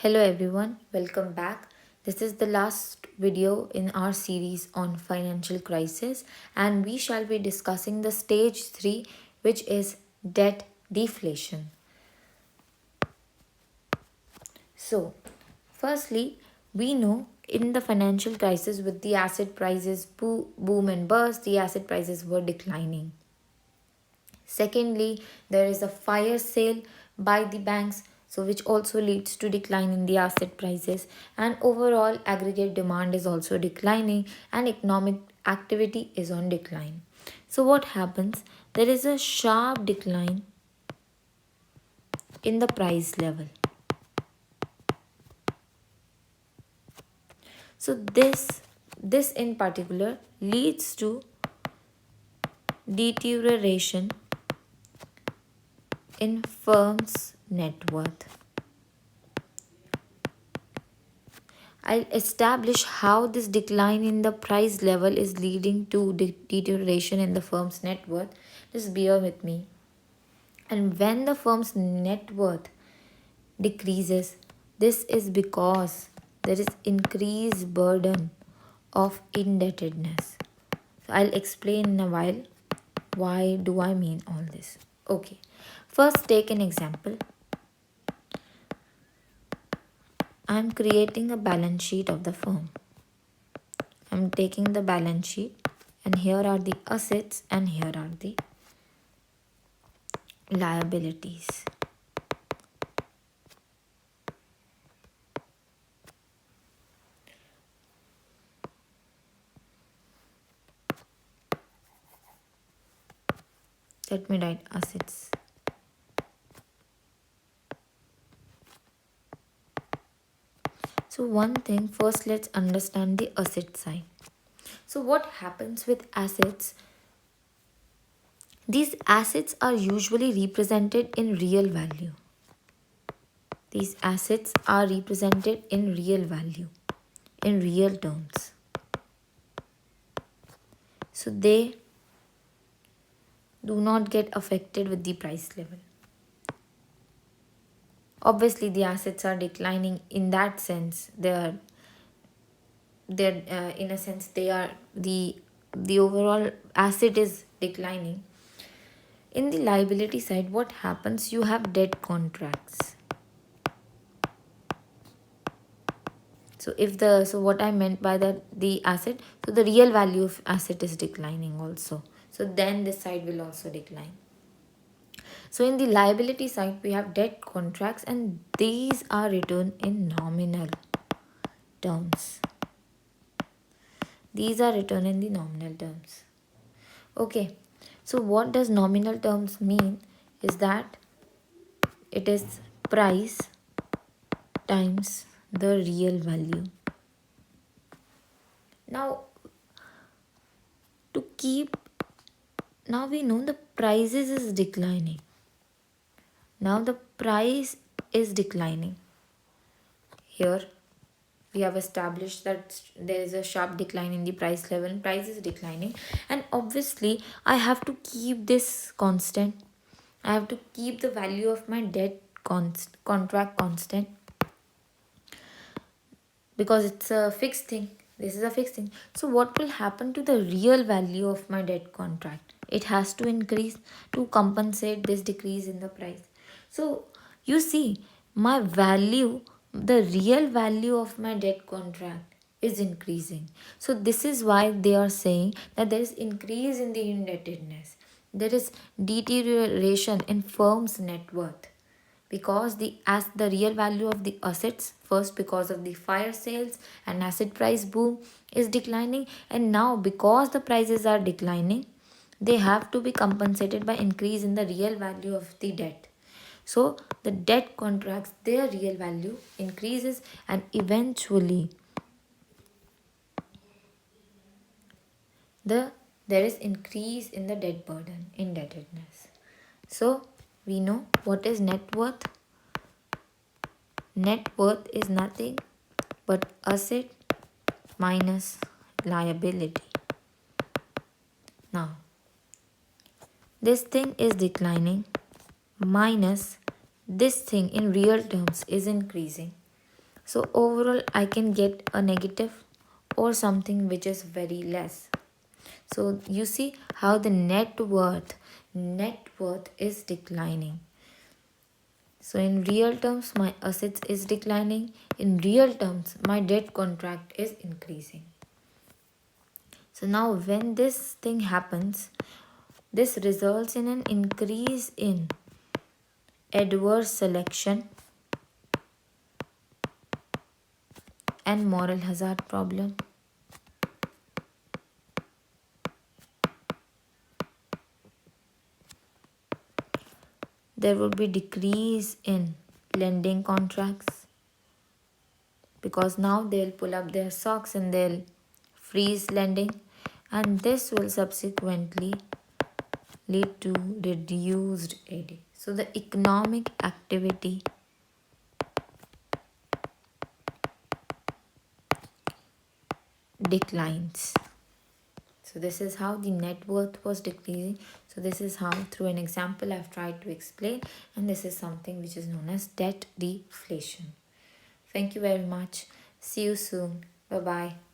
Hello everyone, welcome back. This is the last video in our series on financial crisis and we shall be discussing the stage 3, which is debt deflation. So, firstly, we know in the financial crisis with the asset prices boom and burst, the asset prices were declining. Secondly, there is a fire sale by the banks, so which also leads to decline in the asset prices, and overall aggregate demand is also declining and economic activity is on decline. So what happens? There is a sharp decline in the price level. So this in particular leads to deterioration in firms' net worth. I'll establish how this decline in the price level is leading to deterioration in the firm's net worth. Just bear with me. And when the firm's net worth decreases, this is because there is increased burden of indebtedness. So I'll explain in a while why do I mean all this. Okay. First, take an example. I'm creating a balance sheet of the firm. I'm taking the balance sheet and here are the assets and here are the liabilities. Let me write assets. So one thing, first let's understand the asset side. So what happens with assets? These assets are usually represented in real value. These assets are represented in real value, in real terms. So they do not get affected with the price level. Obviously the assets are declining in that sense. They're in a sense they are the overall asset is declining. In the liability side, what happens? You have debt contracts. So what I meant by that, the asset, so the real value of asset is declining also. So then this side will also decline. So in the liability side, we have debt contracts and these are written in nominal terms. These are written in the nominal terms. Okay, so what does nominal terms mean is that it is price times the real value. Now we know the prices is declining. Now the price is declining. Here we have established that there is a sharp decline in the price level and price is declining, and obviously I have to keep this constant. I have to keep the value of my debt contract constant because it's a fixed thing. This is a fixed thing. So what will happen to the real value of my debt contract? It has to increase to compensate this decrease in the price. So you see, my value, the real value of my debt contract is increasing. So this is why they are saying that there is increase in the indebtedness. There is deterioration in firm's net worth because the real value of the assets, first because of the fire sales and asset price boom, is declining, and now because the prices are declining, they have to be compensated by increase in the real value of the debt. So the debt contracts, their real value increases and eventually there is increase in the debt burden, indebtedness. So we know what is net worth. Net worth is nothing but asset minus liability. Now, this thing is declining minus this thing in real terms is increasing. So overall I can get a negative or something which is very less. So you see how the net worth is declining. So in real terms my assets is declining, in real terms my debt contract is increasing. So now when this thing happens, this results in an increase in adverse selection and moral hazard problem. There would be decrease in lending contracts because now they'll pull up their socks and they'll freeze lending, and this will subsequently lead to reduced AD. So the economic activity declines. So this is how the net worth was decreasing. So this is how through an example I've tried to explain, and this is something which is known as debt deflation. Thank you very much. See you soon. Bye bye.